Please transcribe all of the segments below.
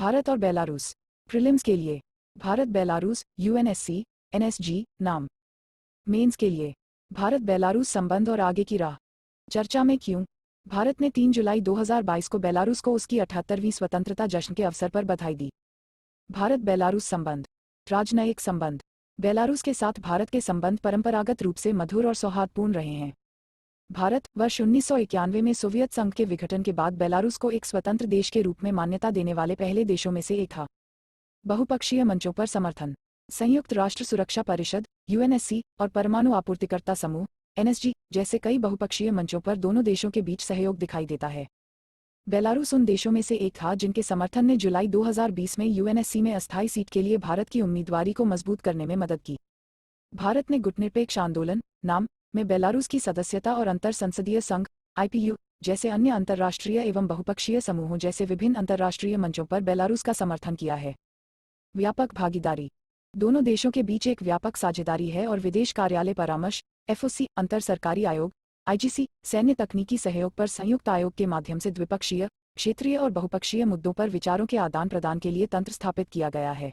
भारत और Belarus. Prelims के लिए भारत बेलारूस यूएनएससी एनएसजी नाम। मेंस के लिए भारत बेलारूस संबंध और आगे की राह। चर्चा में क्यों? भारत ने 3 जुलाई 2022 को बेलारूस को उसकी 78वीं स्वतंत्रता जश्न के अवसर पर बधाई दी। भारत बेलारूस संबंध। राजनयिक संबंध। बेलारूस के साथ भारत के संबंध परंपरागत रूप से मधुर और सौहार्दपूर्ण रहे हैं। भारत वर्ष 1991 में सोवियत संघ के विघटन के बाद बेलारूस को एक स्वतंत्र देश के रूप में मान्यता देने वाले पहले देशों में से एक था। बहुपक्षीय मंचों पर समर्थन। संयुक्त राष्ट्र सुरक्षा परिषद यूएनएससी और परमाणु आपूर्तिकर्ता समूह एनएसजी जैसे कई बहुपक्षीय मंचों पर दोनों देशों के बीच सहयोग दिखाई देता है। बेलारूस उन देशों में से एक था जिनके समर्थन ने जुलाई 2020 में यूएनएससी में अस्थायी सीट के लिए भारत की उम्मीदवारी को मजबूत करने में मदद की। भारत ने गुटनिरपेक्ष आंदोलन नाम में बेलारूस की सदस्यता और अंतर संसदीय संघ आईपीयू जैसे अन्य अंतर्राष्ट्रीय एवं बहुपक्षीय समूहों जैसे विभिन्न अंतर्राष्ट्रीय मंचों पर बेलारूस का समर्थन किया है। व्यापक भागीदारी। दोनों देशों के बीच एक व्यापक साझेदारी है और विदेश कार्यालय परामर्श एफओसी अंतर सरकारी आयोग आईजीसी सैन्य तकनीकी सहयोग पर संयुक्त आयोग के माध्यम से द्विपक्षीय क्षेत्रीय और बहुपक्षीय मुद्दों पर विचारों के आदान प्रदान के लिए तंत्र स्थापित किया गया है।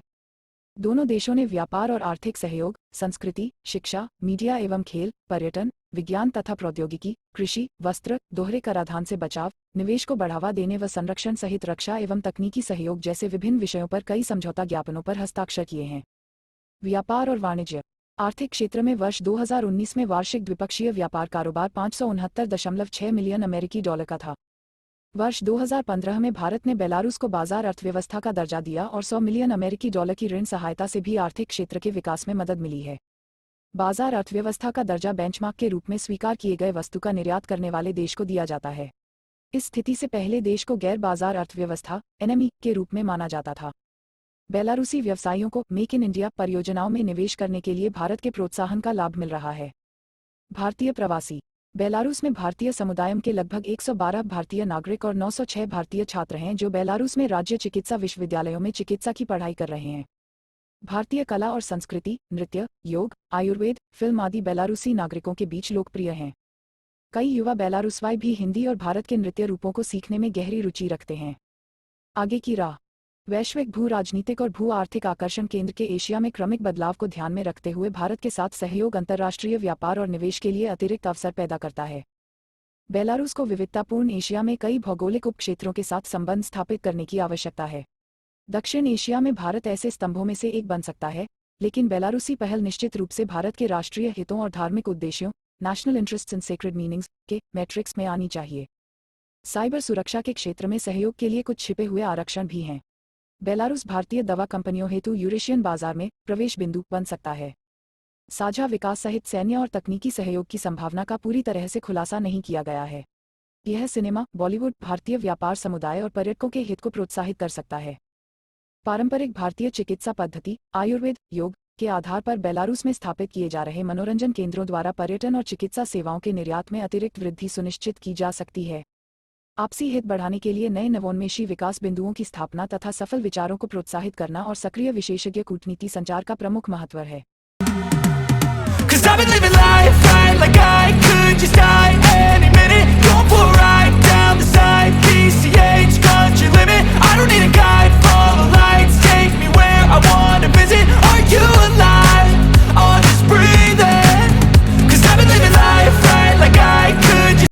दोनों देशों ने व्यापार और आर्थिक सहयोग संस्कृति शिक्षा मीडिया एवं खेल पर्यटन विज्ञान तथा प्रौद्योगिकी कृषि वस्त्र दोहरे कराधान से बचाव निवेश को बढ़ावा देने व संरक्षण सहित रक्षा एवं तकनीकी सहयोग जैसे विभिन्न विषयों पर कई समझौता ज्ञापनों पर हस्ताक्षर किए हैं। व्यापार और वाणिज्य। आर्थिक क्षेत्र में वर्ष 2019 में वार्षिक द्विपक्षीय व्यापार कारोबार 569.6 मिलियन अमेरिकी डॉलर का था। वर्ष 2015 में भारत ने बेलारूस को बाजार अर्थव्यवस्था का दर्जा दिया और 100 मिलियन अमेरिकी डॉलर की ऋण सहायता से भी आर्थिक क्षेत्र के विकास में मदद मिली है। बाजार अर्थव्यवस्था का दर्जा बेंचमार्क के रूप में स्वीकार किए गए वस्तु का निर्यात करने वाले देश को दिया जाता है। इस स्थिति से पहले देश को गैर बाजार अर्थव्यवस्था एनएमई के रूप में माना जाता था। बेलारूसी व्यवसायियों को मेक इन इंडिया परियोजनाओं में निवेश करने के लिए भारत के प्रोत्साहन का लाभ मिल रहा है। भारतीय प्रवासी। बेलारूस में भारतीय समुदाय के लगभग 112 भारतीय नागरिक और 906 भारतीय छात्र हैं जो बेलारूस में राज्य चिकित्सा विश्वविद्यालयों में चिकित्सा की पढ़ाई कर रहे हैं। भारतीय कला और संस्कृति नृत्य योग आयुर्वेद फिल्म आदि बेलारूसी नागरिकों के बीच लोकप्रिय हैं। कई युवा बेलारूसवाई भी हिंदी और भारत के नृत्य रूपों को सीखने में गहरी रुचि रखते हैं। आगे की राह। वैश्विक भू राजनीतिक और भू आर्थिक आकर्षण केंद्र के एशिया में क्रमिक बदलाव को ध्यान में रखते हुए भारत के साथ सहयोग अंतर्राष्ट्रीय व्यापार और निवेश के लिए अतिरिक्त अवसर पैदा करता है। बेलारूस को विविधतापूर्ण एशिया में कई भौगोलिक उपक्षेत्रों के साथ संबंध स्थापित करने की आवश्यकता है। दक्षिण एशिया में भारत ऐसे स्तंभों में से एक बन सकता है, लेकिन बेलारूसी पहल निश्चित रूप से भारत के राष्ट्रीय हितों और धार्मिक उद्देश्यों national interests and sacred meanings के मैट्रिक्स में आनी चाहिए। साइबर सुरक्षा के क्षेत्र में सहयोग के लिए कुछ छिपे हुए आरक्षण भी हैं। बेलारूस भारतीय दवा कंपनियों हेतु यूरेशियन बाजार में प्रवेश बिंदु बन सकता है। साझा विकास सहित सैन्य और तकनीकी सहयोग की संभावना का पूरी तरह से खुलासा नहीं किया गया है। यह सिनेमा बॉलीवुड भारतीय व्यापार समुदाय और पर्यटकों के हित को प्रोत्साहित कर सकता है। पारंपरिक भारतीय चिकित्सा पद्धति आयुर्वेद योग के आधार पर बेलारूस में स्थापित किए जा रहे मनोरंजन केंद्रों द्वारा पर्यटन और चिकित्सा सेवाओं के निर्यात में अतिरिक्त वृद्धि सुनिश्चित की जा सकती है। आपसी हित बढ़ाने के लिए नए नवोन्मेषी विकास बिंदुओं की स्थापना तथा सफल विचारों को प्रोत्साहित करना और सक्रिय विशेषज्ञ कूटनीति संचार का प्रमुख महत्व है। 'Cause I've been living life right like I could just die any minute.